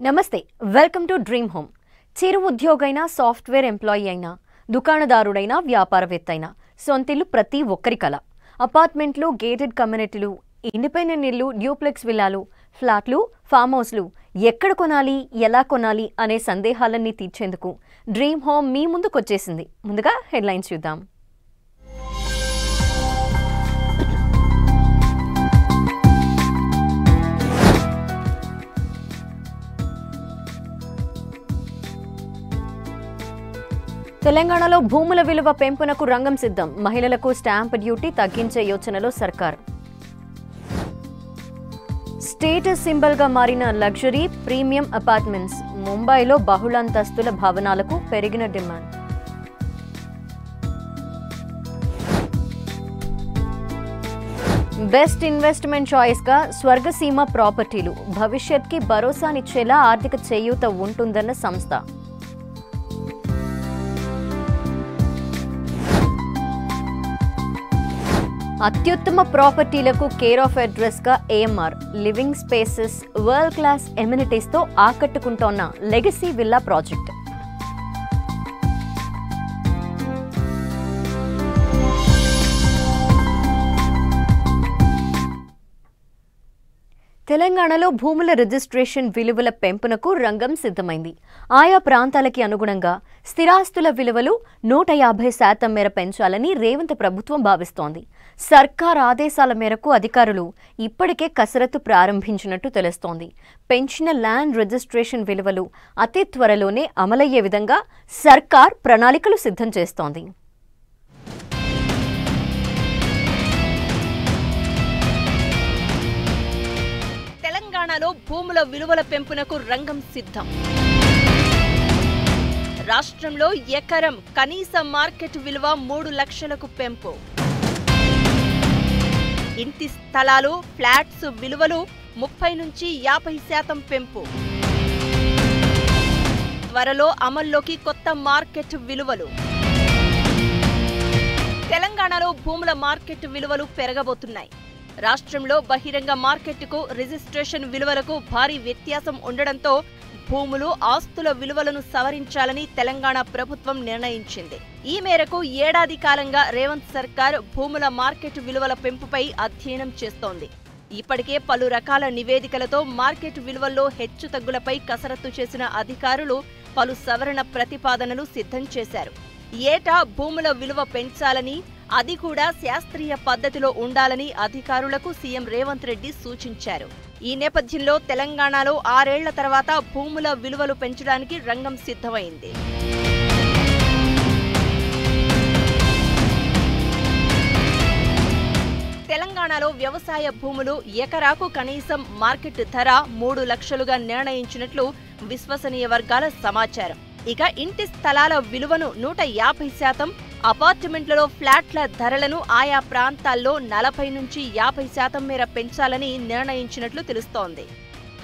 నమస్తే welcome to dream home చిరు ఉద్యోగైనా సాఫ్ట్వేర్ ఎంప్లాయీ అయినా దుకాణదారుడైనా వ్యాపారవేత్తైనా సొంతిల్లు ప్రతి ఒక్కరి కల అపార్ట్మెంట్లు గేటెడ్ కమ్యూనిటీలు ఇండిపెండెంట్ ఇల్లు డ్యూప్లెక్స్ విల్లాలు ఫ్లాట్లు ఫామ్ హౌస్లు ఎక్కడ కొనాలి ఎలా కొనాలి అనే సందేహాలన్నీ తీర్చేందుకు డ్రీమ్ హోమ్ మీ ముందుకొచ్చేసింది. ముందుగా హెడ్లైన్స్ చూద్దాం. తెలంగాణలో భూముల విలువ పెంపునకు రంగం సిద్ధం. మహిళలకు స్టాంప్ డ్యూటీ తగ్గించే యోచనలో సర్కార్. స్టేటస్ సింబల్ గా మారిన లగ్జరీ ప్రీమియం అపార్ట్మెంట్స్. ముంబైలో బహుళంతస్తుల భవనాలకు పెరిగిన డిమాండ్. బెస్ట్ ఇన్వెస్ట్మెంట్ చాయిస్ గా స్వర్గసీమ ప్రాపర్టీలు. భవిష్యత్కి భరోసానిచ్చేలా ఆర్థిక చేయూత ఉంటుందన్న సంస్థ. అత్యుత్తమ ప్రాపర్టీలకు కేర్ ఆఫ్ అడ్రస్ గా AMR. Living spaces world class amenities తో ఆకట్టుకుంటోన్న లెగసీ విల్లా ప్రాజెక్ట్. తెలంగాణలో భూముల రిజిస్ట్రేషన్ విలువల పెంపునకు రంగం సిద్ధమైంది. ఆయా ప్రాంతాలకి అనుగుణంగా స్థిరాస్తుల విలువలు 150% మేర పెంచాలని రేవంత్ ప్రభుత్వం భావిస్తోంది. సర్కార్ ఆదేశాల మేరకు అధికారులు ఇప్పటికే కసరత్తు ప్రారంభించినట్టు తెలుస్తోంది. పెంచిన ల్యాండ్ రిజిస్ట్రేషన్ విలువలు అతి త్వరలోనే అమలయ్యే విధంగా సర్కార్ ప్రణాళికలు సిద్ధం చేస్తోంది. తెలంగాణలో భూముల విలువల పెంపునకు రంగం సిద్ధం. రాష్ట్రంలో ఎకరం కనీస మార్కెట్ విలువ 3 లక్షలకు పెంపు. ఇంటి స్థలాలు ఫ్లాట్స్ విలువలు 30 నుంచి 50% పెంపు. త్వరలో అమల్లోకి కొత్త మార్కెట్ విలువలు. తెలంగాణలో భూముల మార్కెట్ విలువలు పెరగబోతున్నాయి. రాష్ట్రంలో బహిరంగ మార్కెట్కు రిజిస్ట్రేషన్ విలువలకు భారీ వ్యత్యాసం ఉండడంతో భూములు ఆస్తుల విలువలను సవరించాలని తెలంగాణ ప్రభుత్వం నిర్ణయించింది. ఈ మేరకు ఏడాది కాలంగా రేవంత్ సర్కార్ భూముల మార్కెట్ విలువల పెంపుపై అధ్యయనం చేస్తోంది. ఇప్పటికే పలు రకాల నివేదికలతో మార్కెట్ విలువల్లో హెచ్చుతగ్గులపై కసరత్తు చేసిన అధికారులు పలు సవరణ ప్రతిపాదనలు సిద్ధం చేశారు. ఏటా భూముల విలువ పెంచాలని, అది కూడా శాస్త్రీయ పద్ధతిలో ఉండాలని అధికారులకు సీఎం రేవంత్ రెడ్డి సూచించారు. ఈ నేపథ్యంలో తెలంగాణలో 6 ఏళ్ల తర్వాత భూముల విలువలు పెంచడానికి రంగం సిద్ధమైంది. తెలంగాణలో వ్యవసాయ భూములు ఎకరాకు కనీసం మార్కెట్ ధర 3 లక్షలుగా నిర్ణయించినట్లు విశ్వసనీయ వర్గాల సమాచారం. ఇక ఇంటి స్థలాల విలువను 150%, అపార్ట్మెంట్లలో ఫ్లాట్ల ధరలను ఆయా ప్రాంతాల్లో 40 నుంచి 50% మేర పెంచాలని నిర్ణయించినట్లు తెలుస్తోంది.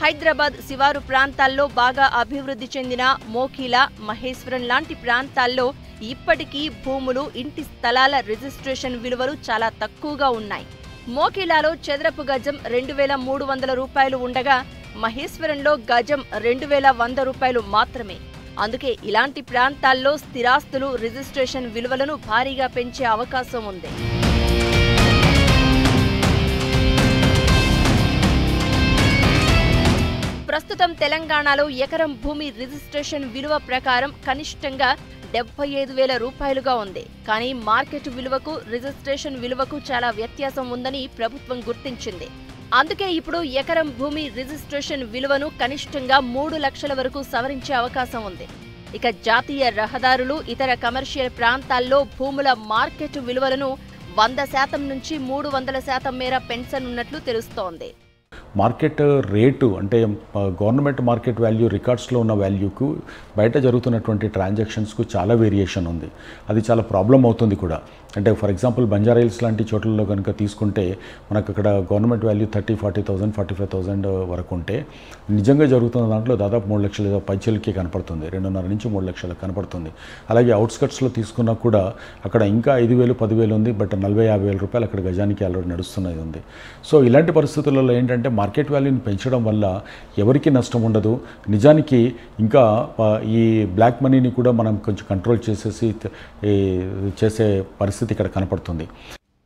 హైదరాబాద్ శివారు ప్రాంతాల్లో బాగా అభివృద్ధి చెందిన మోకిల, మహేశ్వరం లాంటి ప్రాంతాల్లో ఇప్పటికీ భూములు, ఇంటి స్థలాల రిజిస్ట్రేషన్ విలువలు చాలా తక్కువగా ఉన్నాయి. మోకిలాలో చదరపు గజం 2300 రూపాయలు ఉండగా మహేశ్వరంలో గజం 2100 రూపాయలు మాత్రమే. అందుకే ఇలాంటి ప్రాంతాల్లో స్థిరాస్తులు రిజిస్ట్రేషన్ విలువలను భారీగా పెంచే అవకాశం ఉంది. ప్రస్తుతం తెలంగాణలో ఎకరం భూమి రిజిస్ట్రేషన్ విలువ ప్రకారం కనిష్టంగా 75,000 రూపాయలుగా ఉంది. కానీ మార్కెట్ విలువకు రిజిస్ట్రేషన్ విలువకు చాలా వ్యత్యాసం ఉందని ప్రభుత్వం గుర్తించింది. అందుకే ఇప్పుడు ఎకరం భూమి రిజిస్ట్రేషన్ విలువను కనిష్టంగా 3 లక్షల వరకు సవరించే అవకాశం ఉంది. ఇక జాతీయ రహదారులు, ఇతర కమర్షియల్ ప్రాంతాల్లో భూముల మార్కెట్ విలువలను 100% నుంచి 300% మేర పెంచనున్నట్లు తెలుస్తోంది. మార్కెట్ రేటు అంటే గవర్నమెంట్ మార్కెట్ వాల్యూ రికార్డ్స్లో ఉన్న వాల్యూకు బయట జరుగుతున్నటువంటి ట్రాన్సాక్షన్స్కు చాలా వేరియేషన్ ఉంది. అది చాలా ప్రాబ్లం అవుతుంది కూడా. అంటే ఫర్ ఎగ్జాంపుల్ బంజారా హిల్స్ లాంటి చోట్లలో కనుక తీసుకుంటే మనకు అక్కడ గవర్నమెంట్ వాల్యూ 30,000, 40,000, 45,000 వరకు ఉంటే నిజంగా జరుగుతున్న దాంట్లో దాదాపు 3 లక్షల పైచలకి కనపడుతుంది. 2.5 నుంచి 3 లక్షలకు కనపడుతుంది. అలాగే అవుట్స్కట్స్లో తీసుకున్నా కూడా అక్కడ ఇంకా 5,000, 10,000 ఉంది. బట్ 40,000, 50,000 రూపాయలు అక్కడ గజానికి ఆల్రెడీ నడుస్తున్నది ఉంది. సో ఇలాంటి పరిస్థితులలో ఏంటంటే మార్కెట్ వాల్యూని పెంచడం వల్ల ఎవరికి నష్టం ఉండదు. నిజానికి ఇంకా ఈ బ్లాక్ మనీని కూడా మనం కొంచెం కంట్రోల్ చేసే పరిస్థితి ఇక్కడ కనపడుతుంది.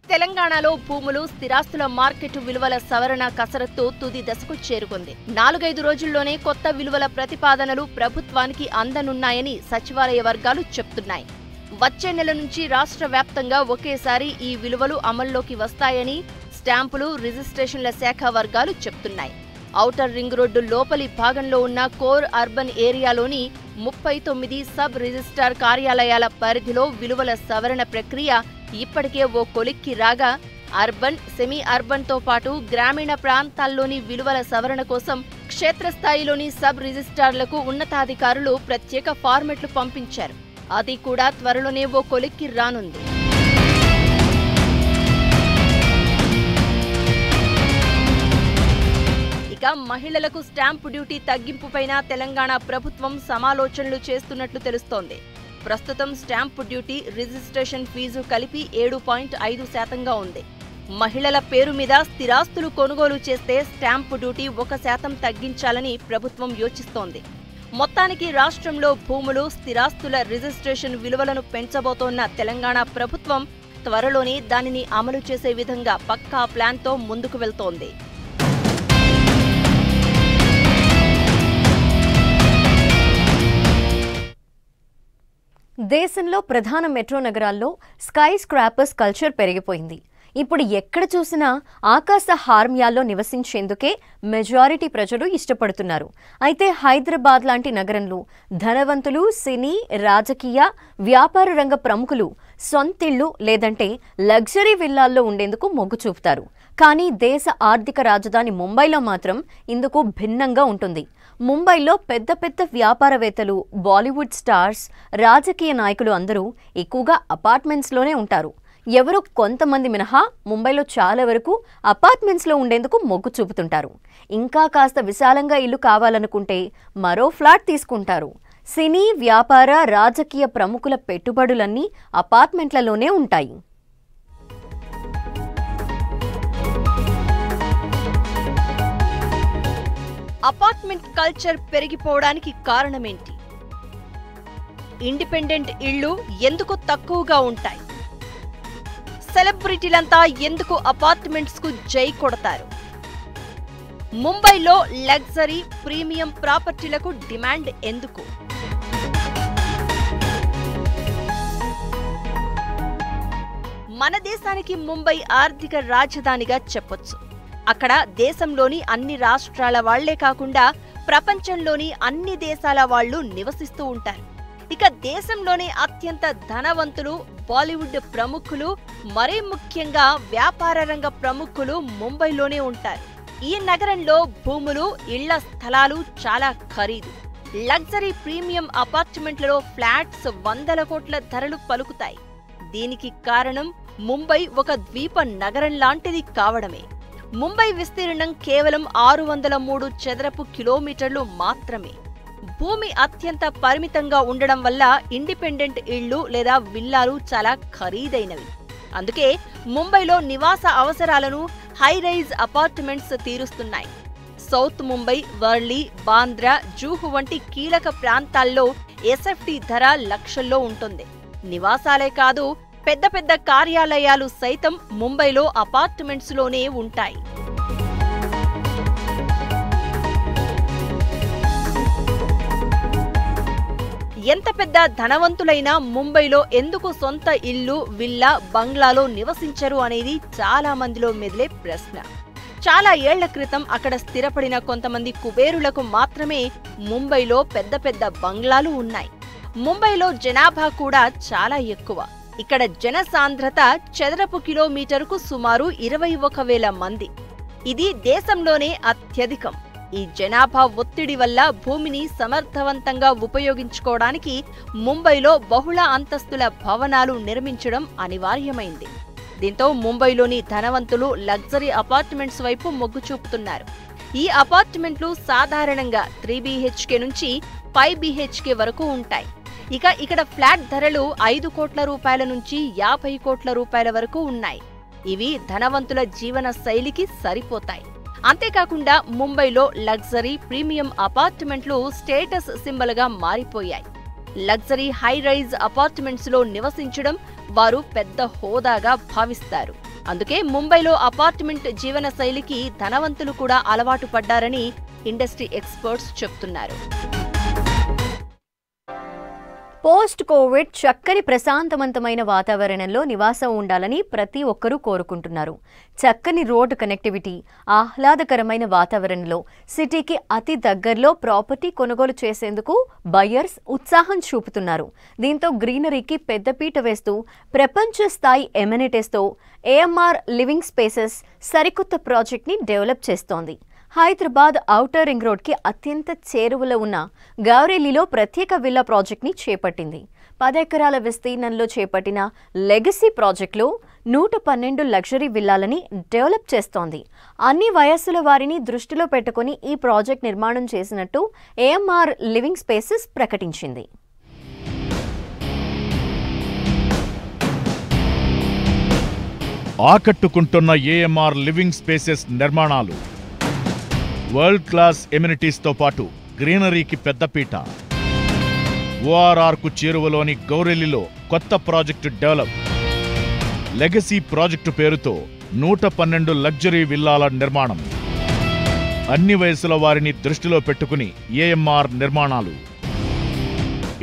తెలంగాణలో భూములు, స్థిరాస్తుల మార్కెట్ విలువల సవరణ కసరత్తు తుది దశకు చేరుకుంది. 4-5 రోజుల్లోనే కొత్త విలువల ప్రతిపాదనలు ప్రభుత్వానికి అందనున్నాయని సచివాలయ వర్గాలు చెప్తున్నాయి. వచ్చే నెల నుంచి రాష్ట్ర వ్యాప్తంగా ఒకేసారి ఈ విలువలు అమల్లోకి వస్తాయని స్టాంపులు, రిజిస్ట్రేషన్ల శాఖ వర్గాలు చెప్తున్నాయి. ఔటర్ రింగ్ రోడ్డు లోపలి భాగంలో ఉన్న కోర్ అర్బన్ ఏరియాలోని 39 సబ్ రిజిస్ట్రార్ కార్యాలయాల పరిధిలో విలువల సవరణ ప్రక్రియ ఇప్పటికే ఓ కొలిక్కి రాగా, అర్బన్, సెమీ అర్బన్తో పాటు గ్రామీణ ప్రాంతాల్లోని విలువల సవరణ కోసం క్షేత్రస్థాయిలోని సబ్ రిజిస్ట్రార్లకు ఉన్నతాధికారులు ప్రత్యేక ఫార్మెట్లు పంపించారు. అది కూడా త్వరలోనే ఓ కొలిక్కి రానుంది. ఇక మహిళలకు స్టాంపు డ్యూటీ తగ్గింపుపైన తెలంగాణ ప్రభుత్వం సమాలోచనలు చేస్తున్నట్లు తెలుస్తోంది. ప్రస్తుతం స్టాంపు డ్యూటీ, రిజిస్ట్రేషన్ ఫీజు కలిపి 7.5% ఉంది. మహిళల పేరు మీద స్థిరాస్తులు కొనుగోలు చేస్తే స్టాంపు డ్యూటీ 1% తగ్గించాలని ప్రభుత్వం యోచిస్తోంది. మొత్తానికి రాష్ట్రంలో భూములు, స్థిరాస్తుల రిజిస్ట్రేషన్ విలువలను పెంచబోతోన్న తెలంగాణ ప్రభుత్వం త్వరలోనే దానిని అమలు చేసే విధంగా పక్కా ప్లాన్తో ముందుకు వెళ్తోంది. దేశంలో ప్రధాన మెట్రో నగరాల్లో స్కై స్క్రాపర్స్ కల్చర్ పెరిగిపోయింది. ఇప్పుడు ఎక్కడ చూసినా ఆకాశ హార్మ్యాల్లో నివసించేందుకే మెజారిటీ ప్రజలు ఇష్టపడుతున్నారు. అయితే హైదరాబాద్ లాంటి నగరంలో ధనవంతులు, సినీ, రాజకీయ, వ్యాపార రంగ ప్రముఖులు సొంతిళ్లు లేదంటే లగ్జరీ విల్లాల్లో ఉండేందుకు మొగ్గు చూపుతారు. కానీ దేశ ఆర్థిక రాజధాని ముంబైలో మాత్రం ఇందుకు భిన్నంగా ఉంటుంది. ముంబైలో పెద్ద పెద్ద వ్యాపారవేత్తలు, బాలీవుడ్ స్టార్స్, రాజకీయ నాయకులు అందరూ ఎక్కువగా అపార్ట్మెంట్స్లోనే ఉంటారు. ఎవరో కొంతమంది మినహా ముంబైలో చాలా వరకు అపార్ట్మెంట్స్లో ఉండేందుకు మొగ్గు చూపుతుంటారు. ఇంకా కాస్త విశాలంగా ఇల్లు కావాలనుకుంటే మరో ఫ్లాట్ తీసుకుంటారు. సినీ, వ్యాపార, రాజకీయ ప్రముఖుల పెట్టుబడులన్నీ అపార్ట్మెంట్లలోనే ఉంటాయి. అపార్ట్మెంట్ కల్చర్ పెరిగిపోవడానికి కారణమేంటి? ఇండిపెండెంట్ ఇళ్లు ఎందుకు తక్కువగా ఉంటాయి? సెలబ్రిటీలంతా ఎందుకు అపార్ట్మెంట్స్ కు జై కొడతారు? ముంబైలో లగ్జరీ, ప్రీమియం ప్రాపర్టీలకు డిమాండ్ ఎందుకు? మన దేశానికి ముంబై ఆర్థిక రాజధానిగా చెప్పొచ్చు. అక్కడ దేశంలోని అన్ని రాష్ట్రాల వాళ్లే కాకుండా ప్రపంచంలోని అన్ని దేశాల వాళ్ళు నివసిస్తూ ఉంటారు. ఇక దేశంలోనే అత్యంత ధనవంతులు, బాలీవుడ్ ప్రముఖులు, మరీ ముఖ్యంగా వ్యాపార రంగ ప్రముఖులు ముంబైలోనే ఉంటారు. ఈ నగరంలో భూములు, ఇళ్ల స్థలాలు చాలా ఖరీదు. లగ్జరీ ప్రీమియం అపార్ట్మెంట్లలో ఫ్లాట్స్ 100 కోట్ల ధరలు పలుకుతాయి. దీనికి కారణం ముంబై ఒక ద్వీప నగరం లాంటిది కావడమే. ముంబై విస్తీర్ణం కేవలం 603 చదరపు కిలోమీటర్లు మాత్రమే. భూమి అత్యంత పరిమితంగా ఉండడం వల్ల ఇండిపెండెంట్ ఇళ్లు లేదా విల్లాలు చాలా ఖరీదైనవి. అందుకే ముంబైలో నివాస అవసరాలను హై రైజ్ అపార్ట్మెంట్స్ తీరుస్తున్నాయి. సౌత్ ముంబై, వర్లీ, బాంద్రా, జూహు వంటి కీలక ప్రాంతాల్లో ఎస్ఎఫ్టీ ధర లక్షల్లో ఉంటుంది. నివాసాలే కాదు, పెద్ద పెద్ద కార్యాలయాలు సైతం ముంబైలో అపార్ట్మెంట్స్లోనే ఉంటాయి. ఎంత పెద్ద ధనవంతులైనా ముంబైలో ఎందుకు సొంత ఇల్లు, విల్లా, బంగ్లాలో నివసించరు అనేది చాలా మందిలో మెదిలే ప్రశ్న. చాలా ఏళ్ల క్రితం అక్కడ స్థిరపడిన కొంతమంది కుబేరులకు మాత్రమే ముంబైలో పెద్ద పెద్ద బంగ్లాలు ఉన్నాయి. ముంబైలో జనాభా కూడా చాలా ఎక్కువ. ఇక్కడ జనసాంద్రత చదరపు కిలోమీటరుకు సుమారు 21,000 మంది. ఇది దేశంలోనే అత్యధికం. ఈ జనాభా ఒత్తిడి వల్ల భూమిని సమర్థవంతంగా ఉపయోగించుకోవడానికి ముంబైలో బహుళ అంతస్తుల భవనాలు నిర్మించడం అనివార్యమైంది. దీంతో ముంబైలోని ధనవంతులు లగ్జరీ అపార్ట్మెంట్స్ వైపు మొగ్గు చూపుతున్నారు. ఈ అపార్ట్మెంట్లు సాధారణంగా 3 BHK నుంచి 5 BHK వరకు ఉంటాయి. ఇక్కడ ఫ్లాట్ ధరలు 5 కోట్ల రూపాయల నుంచి 50 కోట్ల రూపాయల వరకు ఉన్నాయి. ఇవి ధనవంతుల జీవన శైలికి సరిపోతాయి. అంతేకాకుండా ముంబైలో లగ్జరీ ప్రీమియం అపార్ట్మెంట్లు స్టేటస్ సింబల్గా మారిపోయాయి. లగ్జరీ హై రైజ్ అపార్ట్మెంట్స్ లో నివసించడం వారు పెద్ద హోదాగా భావిస్తారు. అందుకే ముంబైలో అపార్ట్మెంట్ జీవన శైలికి ధనవంతులు కూడా అలవాటు పడ్డారని ఇండస్ట్రీ ఎక్స్పర్ట్స్ చెప్తున్నారు. పోస్ట్ కోవిడ్ చక్కని ప్రశాంతవంతమైన వాతావరణంలో నివాసం ఉండాలని ప్రతి ఒక్కరూ కోరుకుంటున్నారు. చక్కని రోడ్డు కనెక్టివిటీ, ఆహ్లాదకరమైన వాతావరణంలో సిటీకి అతి దగ్గరలో ప్రాపర్టీ కొనుగోలు చేసేందుకు బయర్స్ ఉత్సాహం చూపుతున్నారు. దీంతో గ్రీనరీకి పెద్దపీట వేస్తూ ప్రపంచ స్థాయి ఎమ్యూనిటీస్తో ఏఎంఆర్ లివింగ్ స్పేసెస్ సరికొత్త ప్రాజెక్ట్ని డెవలప్ చేస్తోంది. హైదరాబాద్ ఔటర్ రింగ్ రోడ్కి అత్యంత చేరువలో ఉన్న గౌరెల్లిలో ప్రత్యేక విల్లా ప్రాజెక్ట్ని చేపట్టింది. 10 ఎకరాల విస్తీర్ణంలో చేపట్టిన లెగసీ ప్రాజెక్టులో 112 లగ్జరీ విల్లాలని డెవలప్ చేస్తోంది. అన్ని వయస్సుల వారిని దృష్టిలో పెట్టుకుని ఈ ప్రాజెక్ట్ నిర్మాణం చేసినట్టు ఏఎంఆర్ లివింగ్ స్పేసెస్ ప్రకటించింది. ఆకట్టుకుంటున్న ఏఎంఆర్ లివింగ్ స్పేసెస్ నిర్మాణాలు వరల్డ్ క్లాస్ ఎమ్యూనిటీస్తో పాటు గ్రీనరీకి పెద్దపీట. ఓఆర్ఆర్కు చేరువలోని గౌరెల్లిలో కొత్త ప్రాజెక్టు డెవలప్. లెగసీ ప్రాజెక్టు పేరుతో 112 లగ్జరీ విల్లాల నిర్మాణం. అన్ని వయసుల వారిని దృష్టిలో పెట్టుకుని ఏఎంఆర్ నిర్మాణాలు.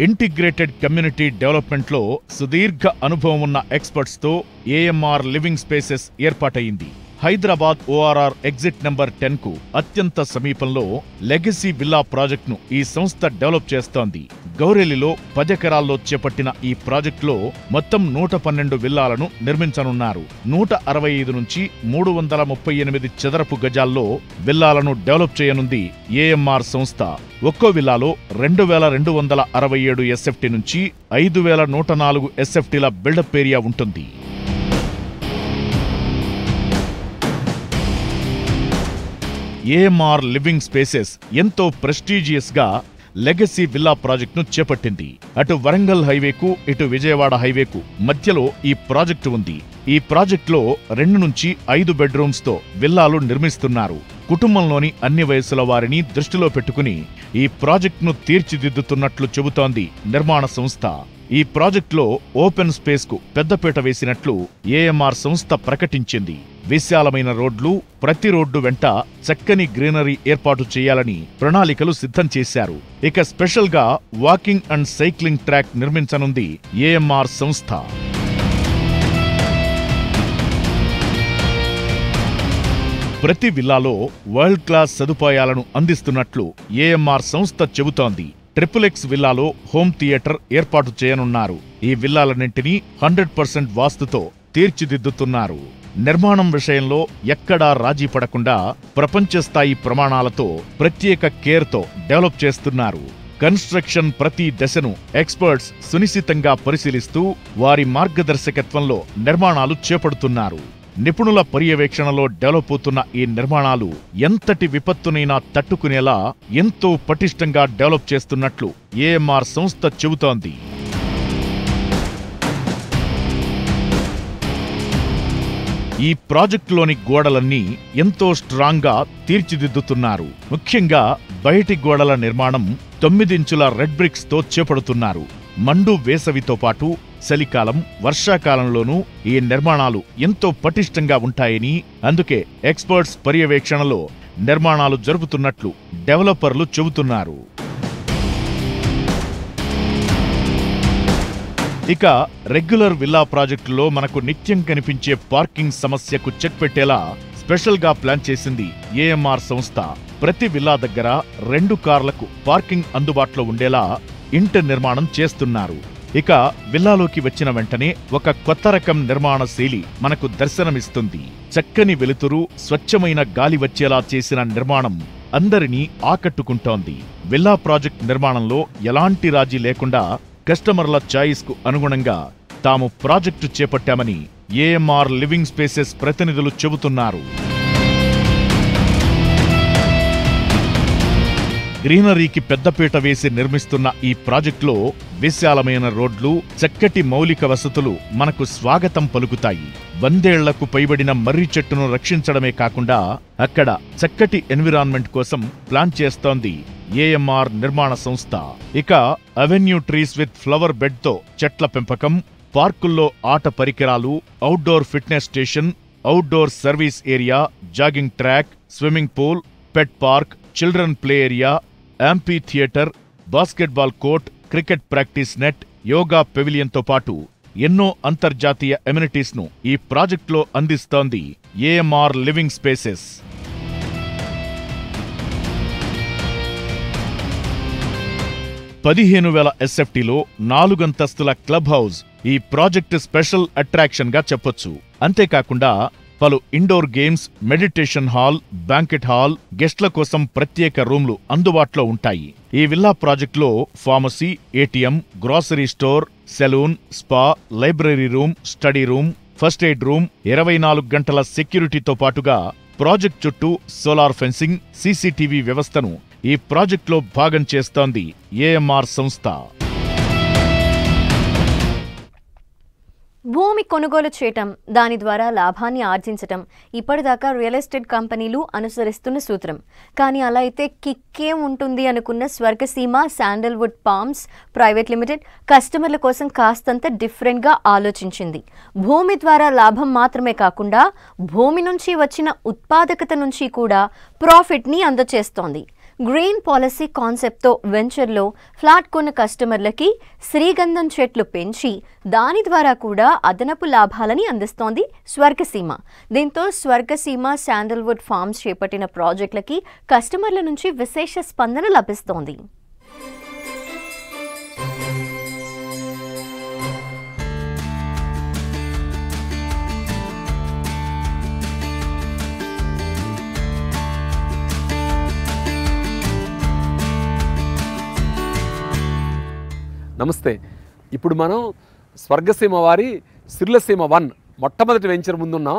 ఇంటిగ్రేటెడ్ కమ్యూనిటీ డెవలప్మెంట్లో సుదీర్ఘ అనుభవం ఉన్న ఎక్స్పర్ట్స్తో ఏఎంఆర్ లివింగ్ స్పేసెస్ ఏర్పాటయింది. హైదరాబాద్ ఓఆర్ఆర్ ఎగ్జిట్ నెంబర్ 10కు అత్యంత సమీపంలో లెగసీ విల్లా ప్రాజెక్టును ఈ సంస్థ డెవలప్ చేస్తోంది. గౌరెల్లిలో 10 ఎకరాల్లో చేపట్టిన ఈ ప్రాజెక్టులో మొత్తం 112 విల్లాలను నిర్మించనున్నారు. 165 నుంచి 338 చదరపు గజాల్లో విల్లాలను డెవలప్ చేయనుంది ఏఎంఆర్ సంస్థ. ఒక్కో విల్లాలో 2267 ఎస్ఎఫ్టీ నుంచి 5104 ఎస్ఎఫ్టీల బిల్డప్ ఏరియా ఉంటుంది. ఏఎంఆర్ లివింగ్ స్పేసెస్ ఎంతో ప్రెస్టీజియస్గా లెగసీ విల్లా ప్రాజెక్టును చేపట్టింది. అటు వరంగల్ హైవేకు ఇటు విజయవాడ హైవేకు మధ్యలో ఈ ప్రాజెక్టు ఉంది. ఈ ప్రాజెక్టులో 2 నుంచి 5 బెడ్రూమ్స్తో విల్లాలు నిర్మిస్తున్నారు. కుటుంబంలోని అన్ని వయసుల వారిని దృష్టిలో పెట్టుకుని ఈ ప్రాజెక్టును తీర్చిదిద్దుతున్నట్లు చెబుతోంది నిర్మాణ సంస్థ. ఈ ప్రాజెక్టులో ఓపెన్ స్పేస్కు పెద్దపీట వేసినట్లు ఏఎంఆర్ సంస్థ ప్రకటించింది. విశాలమైన రోడ్లు, ప్రతి రోడ్డు వెంట చక్కని గ్రీనరీ ఏర్పాటు చేయాలని ప్రణాళికలు సిద్ధం చేశారు. ఇక స్పెషల్గా వాకింగ్ అండ్ సైక్లింగ్ ట్రాక్ నిర్మించనుంది ఏఎంఆర్ సంస్థ. ప్రతి విల్లాలో వరల్డ్ క్లాస్ సదుపాయాలను అందిస్తున్నట్లు ఏఎంఆర్ సంస్థ చెబుతోంది. ట్రిపుల్-ఎక్స్ విల్లాలో హోమ్ థియేటర్ ఏర్పాటు చేయనున్నారు. ఈ విల్లాలన్నింటినీ 100% వాస్తుతో తీర్చిదిద్దుతున్నారు. నిర్మాణం విషయంలో ఎక్కడా రాజీ పడకుండా ప్రపంచ స్థాయి ప్రమాణాలతో ప్రత్యేక కేర్తో డెవలప్ చేస్తున్నారు. కన్స్ట్రక్షన్ ప్రతి దశను ఎక్స్పర్ట్స్ సునిశితంగా పరిశీలిస్తూ వారి మార్గదర్శకత్వంలో నిర్మాణాలు చేపడుతున్నారు. నిపుణుల పర్యవేక్షణలో డెవలప్ అవుతున్న ఈ నిర్మాణాలు ఎంతటి విపత్తునైనా తట్టుకునేలా ఎంతో పటిష్టంగా డెవలప్ చేస్తున్నట్లు ఏఎంఆర్ సంస్థ చెబుతోంది. ఈ ప్రాజెక్టులోని గోడలన్నీ ఎంతో స్ట్రాంగ్గా తీర్చిదిద్దుతున్నారు. ముఖ్యంగా బయటి గోడల నిర్మాణం 9 ఇంచుల రెడ్ బ్రిక్స్తో చేపడుతున్నారు. మండు వేసవితో పాటు చలికాలం, వర్షాకాలంలోనూ ఈ నిర్మాణాలు ఎంతో పటిష్టంగా ఉంటాయని, అందుకే ఎక్స్పర్ట్స్ పర్యవేక్షణలో నిర్మాణాలు జరుపుతున్నట్లు డెవలపర్లు చెబుతున్నారు. ఇక రెగ్యులర్ విల్లా ప్రాజెక్టులో మనకు నిత్యం కనిపించే పార్కింగ్ సమస్యకు చెక్ పెట్టేలా స్పెషల్గా ప్లాన్ చేసింది ఏఎంఆర్ సంస్థ. ప్రతి విల్లా దగ్గర 2 కార్లకు పార్కింగ్ అందుబాటులో ఉండేలా ఇంటి నిర్మాణం చేస్తున్నారు. ఇక విల్లాలోకి వచ్చిన వెంటనే ఒక కొత్త రకం నిర్మాణ శైలి మనకు దర్శనమిస్తుంది. చక్కని వెలుతురు, స్వచ్ఛమైన గాలి వచ్చేలా చేసిన నిర్మాణం అందరినీ ఆకట్టుకుంటోంది. విల్లా ప్రాజెక్ట్ నిర్మాణంలో ఎలాంటి రాజీ లేకుండా కస్టమర్ల చాయిస్కు అనుగుణంగా తాము ప్రాజెక్టు చేపట్టామని ఏఎంఆర్ లివింగ్ స్పేసెస్ ప్రతినిధులు చెబుతున్నారు. గ్రీనరీకి పెద్దపీట వేసి నిర్మిస్తున్న ఈ ప్రాజెక్టులో విశాలమైన రోడ్లు, చక్కటి మౌలిక వసతులు మనకు స్వాగతం పలుకుతాయి. 100 ఏళ్లకు పైబడిన మర్రి చెట్టును రక్షించడమే కాకుండా అక్కడ చక్కటి ఎన్విరాన్మెంట్ కోసం ప్లాన్ చేస్తోంది ఏఎంఆర్ నిర్మాణ సంస్థ. ఇక avenue trees with flower bed తో చెట్ల పెంపకం, పార్కుల్లో ఆట పరికరాలు, outdoor fitness station, outdoor service area, jogging track, swimming pool, pet park, children play area, amphitheatre, basketball court, cricket practice net, yoga పెవిలియన్తో పాటు ఎన్నో అంతర్జాతీయ ఎమ్యూనిటీస్ ను ఈ ప్రాజెక్టులో అందిస్తోంది ఏఎంఆర్ లివింగ్ స్పేసెస్. 15,000 SFTలో 4 అంతస్తుల క్లబ్ హౌస్ ఈ ప్రాజెక్టు స్పెషల్ అట్రాక్షన్ గా చెప్పొచ్చు. అంతేకాకుండా పలు indoor games, meditation hall, banquet hall, గెస్ట్ల కోసం ప్రత్యేక రూమ్లు అందుబాటులో ఉంటాయి. ఈ విల్లా ప్రాజెక్టులో pharmacy, ATM, grocery store, salon, spa, library room, study room, first aid room, 24 గంటల సెక్యూరిటీతో పాటుగా ప్రాజెక్ట్ చుట్టూ సోలార్ ఫెన్సింగ్, సీసీటీవీ వ్యవస్థను ఈ ప్రాజెక్టులో భాగం చేస్తోంది ఏఎంఆర్ సంస్థ. భూమి కొనుగోలు చేయటం, దాని ద్వారా లాభాన్ని ఆర్జించటం ఇప్పటిదాకా రియల్ ఎస్టేట్ కంపెనీలు అనుసరిస్తున్న సూత్రం. కానీ అలా అయితే కిక్కేం ఉంటుంది అనుకున్న Swargaseema sandalwood palms private limited కస్టమర్ల కోసం కాస్తంత డిఫరెంట్గా ఆలోచించింది. భూమి ద్వారా లాభం మాత్రమే కాకుండా భూమి నుంచి వచ్చిన ఉత్పాదకత నుంచి కూడా ప్రాఫిట్ని అందచేస్తోంది. గ్రీన్ పాలసీ కాన్సెప్ట్తో వెంచర్లో ఫ్లాట్ కొన్న కస్టమర్లకి శ్రీగంధం చెట్లు పెంచి దాని ద్వారా కూడా అదనపు లాభాలని అందిస్తోంది స్వర్గసీమ. దీంతో స్వర్గసీమ శాండల్వుడ్ ఫార్మ్స్ చేపట్టిన ప్రాజెక్టులకి కస్టమర్ల నుంచి విశేష స్పందన లభిస్తోంది. నమస్తే. ఇప్పుడు మనం స్వర్గసీమ వారి సిర్లసీమ 1 మొట్టమొదటి వెంచర్ ముందున్నాం.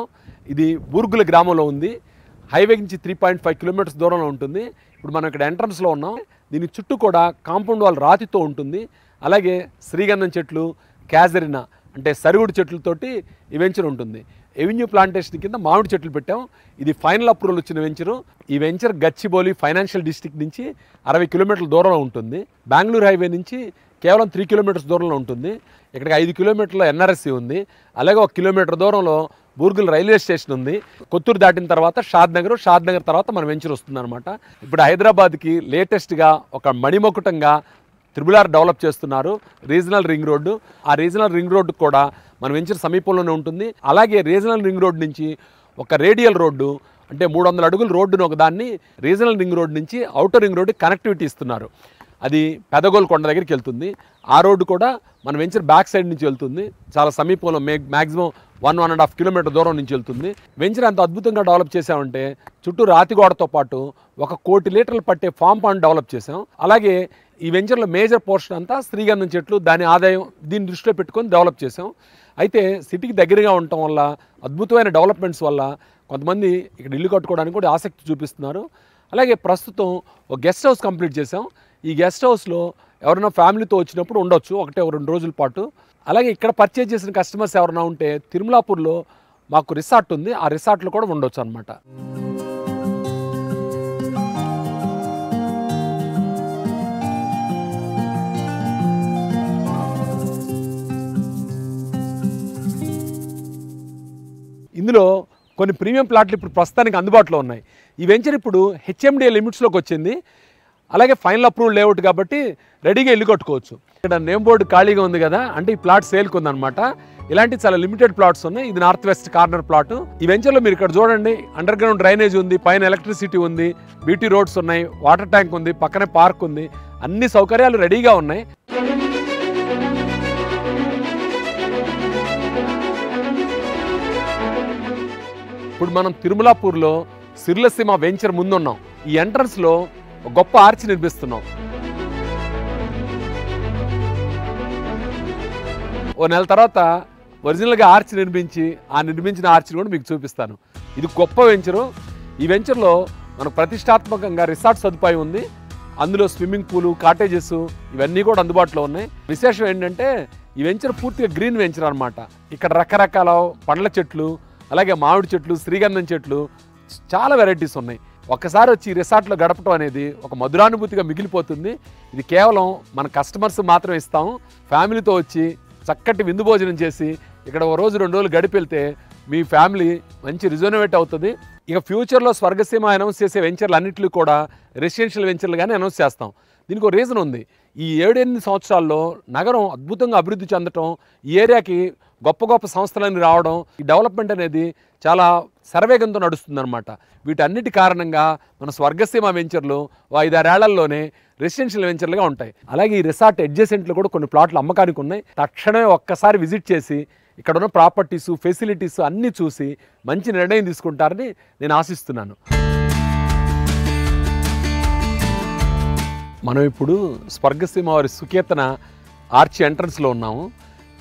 ఇది బూర్గుల గ్రామంలో ఉంది. హైవే నుంచి 3.5 కిలోమీటర్స్ దూరంలో ఉంటుంది. ఇప్పుడు మనం ఇక్కడ ఎంట్రన్స్లో ఉన్నాం. దీని చుట్టూ కూడా కాంపౌండ్ వాల్ రాతితో ఉంటుంది. అలాగే శ్రీగంధం చెట్లు, క్యాజరినా అంటే సరివుడి చెట్లతోటి ఈ వెంచర్ ఉంటుంది. ఎవెన్యూ ప్లాంటేషన్ కింద మామిడి చెట్లు పెట్టాం. ఇది ఫైనల్ అప్రూవల్ వచ్చిన వెంచరు. ఈ వెంచర్ గచ్చిబౌలి ఫైనాన్షియల్ డిస్ట్రిక్ట్ నుంచి 60 కిలోమీటర్ల దూరంలో ఉంటుంది. బెంగళూరు హైవే నుంచి కేవలం 3 కిలోమీటర్స్ దూరంలో ఉంటుంది. ఇక్కడికి 5 కిలోమీటర్ల ఎన్ఆర్ఎస్సి ఉంది. అలాగే 1 కిలోమీటర్ దూరంలో బూర్గుల్ రైల్వే స్టేషన్ ఉంది. కొత్తూరు దాటిన తర్వాత షాద్ నగర్ తర్వాత మన వెంచర్ వస్తుందన్నమాట. ఇప్పుడు హైదరాబాద్కి లేటెస్ట్గా ఒక మణిమకుటంగా త్రిబుల్ ఆర్ డెవలప్ చేస్తున్నారు, రీజనల్ రింగ్ రోడ్డు. ఆ రీజనల్ రింగ్ రోడ్డు కూడా మన వెంచర్ సమీపంలోనే ఉంటుంది. అలాగే రీజనల్ రింగ్ రోడ్ నుంచి ఒక రేడియల్ రోడ్డు అంటే 300 అడుగుల రోడ్డును ఒకదాన్ని రీజనల్ రింగ్ రోడ్ నుంచి అవుటర్ రింగ్ రోడ్డు కనెక్టివిటీ ఇస్తున్నారు. అది పెదగోల్ కొండ దగ్గరికి వెళ్తుంది. ఆ రోడ్డు కూడా మన వెంచర్ బ్యాక్ సైడ్ నుంచి వెళ్తుంది. చాలా సమీపంలో మ్యాక్సిమం 1.5 కిలోమీటర్ దూరం నుంచి వెళ్తుంది. వెంచర్ అంత అద్భుతంగా డెవలప్ చేసామంటే చుట్టూ రాతిగోడతో పాటు 1 కోటి లీటర్లు పట్టే ఫామ్ పాండ్ డెవలప్ చేసాం. అలాగే ఈ వెంచర్లో మేజర్ పోర్షన్ అంతా శ్రీగంధం చెట్లు, దాని ఆదాయం దీన్ని దృష్టిలో పెట్టుకొని డెవలప్ చేసాం. అయితే సిటీకి దగ్గరగా ఉండటం వల్ల, అద్భుతమైన డెవలప్మెంట్స్ వల్ల కొంతమంది ఇక్కడ ఇల్లు కట్టుకోవడానికి కూడా ఆసక్తి చూపిస్తున్నారు. అలాగే ప్రస్తుతం ఒక గెస్ట్ హౌస్ కంప్లీట్ చేసాం. ఈ గెస్ట్ హౌస్లో ఎవరైనా ఫ్యామిలీతో వచ్చినప్పుడు ఉండొచ్చు 1-2 రోజుల పాటు. అలాగే ఇక్కడ పర్చేజ్ చేసిన కస్టమర్స్ ఎవరైనా ఉంటే తిరుమలాపూర్లో మాకు రిసార్ట్ ఉంది. ఆ రిసార్ట్లో కూడా ఉండొచ్చు అన్నమాట. ఇందులో కొన్ని ప్రీమియం ప్లాట్లు ఇప్పుడు ప్రస్తుతానికి అందుబాటులో ఉన్నాయి. ఈ వెంచర్ ఇప్పుడు హెచ్ఎండిఏ లిమిట్స్లోకి వచ్చింది. అలాగే ఫైనల్ అప్రూవల్ లేఅవుట్ కాబట్టి రెడీగా ఇల్లు కట్టుకోవచ్చు. ఇక్కడ నేమ్ బోర్డు ఖాళీగా ఉంది కదా, అంటే ఈ ప్లాట్ సేల్కి ఉందన్నమాట. ఇలాంటి చాలా లిమిటెడ్ ప్లాట్స్ ఉన్నాయి. ఇది నార్త్ వెస్ట్ కార్నర్ ప్లాట్. ఈ వెంచర్లో మీరు ఇక్కడ చూడండి, అండర్ గ్రౌండ్ డ్రైనేజ్ ఉంది, పైన ఎలక్ట్రిసిటీ ఉంది, బీటీ రోడ్స్ ఉన్నాయి, వాటర్ ట్యాంక్ ఉంది, పక్కనే పార్క్ ఉంది. అన్ని సౌకర్యాలు రెడీగా ఉన్నాయి. ఇప్పుడు మనం తిరుమలాపూర్లో సిర్లసీమ వెంచర్ ముందున్నాం. ఈ ఎంట్రన్స్లో ఒక గొప్ప ఆర్చ్ నిర్మిస్తున్నాం. ఓ నెల తర్వాత ఒరిజినల్గా ఆర్చ్ నిర్మించిన ఆర్చ్ని కూడా మీకు చూపిస్తాను. ఇది గొప్ప వెంచరు. ఈ వెంచర్లో మనకు ప్రతిష్టాత్మకంగా రిసార్ట్ సదుపాయం ఉంది. అందులో స్విమ్మింగ్ పూలు, కాటేజెస్ ఇవన్నీ కూడా అందుబాటులో ఉన్నాయి. విశేషం ఏంటంటే ఈ వెంచర్ పూర్తిగా గ్రీన్ వెంచర్ అనమాట. ఇక్కడ రకరకాల పండ్ల చెట్లు, అలాగే మామిడి చెట్లు, శ్రీగంధం చెట్లు, చాలా వెరైటీస్ ఉన్నాయి. ఒక్కసారి వచ్చి ఈ రిసార్ట్లో గడపడం అనేది ఒక మధురానుభూతిగా మిగిలిపోతుంది. ఇది కేవలం మన కస్టమర్స్ మాత్రమే ఇస్తాము. ఫ్యామిలీతో వచ్చి చక్కటి విందు భోజనం చేసి ఇక్కడ ఓ రోజు 2 రోజులు గడిపి వెళ్తే మీ ఫ్యామిలీ మంచి రిజోనవేట్ అవుతుంది. ఇక ఫ్యూచర్లో స్వర్గసీమ అనౌన్స్ చేసే వెంచర్లు అన్నింటినీ కూడా రెసిడెన్షియల్ వెంచర్లుగానే అనౌన్స్ చేస్తాం. దీనికి ఒక రీజన్ ఉంది. ఈ 7-8 సంవత్సరాల్లో నగరం అద్భుతంగా అభివృద్ధి చెందటం, ఈ ఏరియాకి గొప్ప గొప్ప సంస్థలన్నీ రావడం, ఈ డెవలప్మెంట్ అనేది చాలా శరవేగంతో నడుస్తుందన్నమాట. వీటన్నిటి కారణంగా మన స్వర్గసీమ వెంచర్లు 5-6 ఏళ్లలోనే రెసిడెన్షియల్ వెంచర్లుగా ఉంటాయి. అలాగే ఈ రిసార్ట్ అడ్జసెంట్లో కూడా కొన్ని ప్లాట్లు అమ్మకానికి ఉన్నాయి. తక్షణమే ఒక్కసారి విజిట్ చేసి ఇక్కడ ఉన్న ప్రాపర్టీస్, ఫెసిలిటీస్ అన్నీ చూసి మంచి నిర్ణయం తీసుకుంటారని నేను ఆశిస్తున్నాను. మనం ఇప్పుడు స్వర్గసీమ వారి సుకేతన ఆర్చి ఎంట్రన్స్లో ఉన్నాము.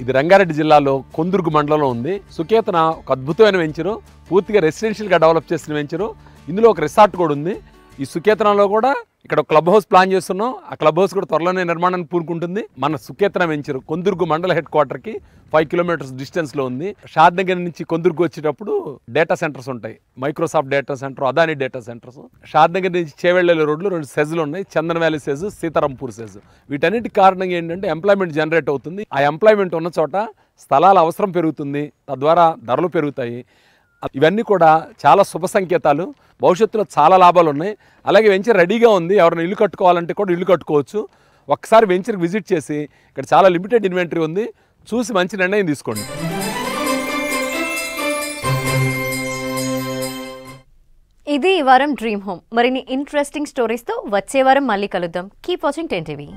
ఇది రంగారెడ్డి జిల్లాలో కొందుర్గు మండలంలో ఉంది. సుకేతన ఒక అద్భుతమైన వెంచరు, పూర్తిగా రెసిడెన్షియల్గా డెవలప్ చేసిన వెంచరు. ఇందులో ఒక రిసార్ట్ కూడా ఉంది. ఈ సుకేతనలో కూడా ఇక్కడ క్లబ్ హౌస్ ప్లాన్ చేస్తున్నాం. ఆ క్లబ్ హౌస్ కూడా త్వరలోనే నిర్మాణానికి పూనుకుంటుంది. మన సుకేతన వెంచరు కొందుర్గు మండల హెడ్ క్వార్టర్కి 5 కిలోమీటర్స్ డిస్టెన్స్లో ఉంది. షాద్నగర్ నుంచి కొందుర్గు వచ్చేటప్పుడు డేటా సెంటర్స్ ఉంటాయి. Microsoft data centre, Adani data centres. Shadnagar నుంచి చేవెళ్ళే రోడ్లు 2 సెజ్లు ఉన్నాయి. Chandan valley SEZ, Sitarampur SEZ. వీటన్నిటి కారణంగా ఏంటంటే ఎంప్లాయ్మెంట్ జనరేట్ అవుతుంది. ఆ ఎంప్లాయ్మెంట్ ఉన్న చోట స్థలాల అవసరం పెరుగుతుంది, తద్వారా ధరలు పెరుగుతాయి. ఇవన్నీ కూడా చాలా శుభ సంకేతాలు. భవిష్యత్తులో చాలా లాభాలు ఉన్నాయి. అలాగే వెంచర్ రెడీగా ఉంది. ఎవరైనా ఇల్లు కట్టుకోవాలంటే కూడా ఇల్లు కట్టుకోవచ్చు. ఒక్కసారి వెంచర్కి విజిట్ చేసి ఇక్కడ చాలా లిమిటెడ్ ఇన్వెంటరీ ఉంది, చూసి మంచి నిర్ణయం తీసుకోండి. ఇది ఈ వారం డ్రీమ్ హోమ్. మరిన్ని ఇంట్రెస్టింగ్ స్టోరీస్తో వచ్చే వారం మళ్ళీ కలుద్దాం. Keep watching 10 TV.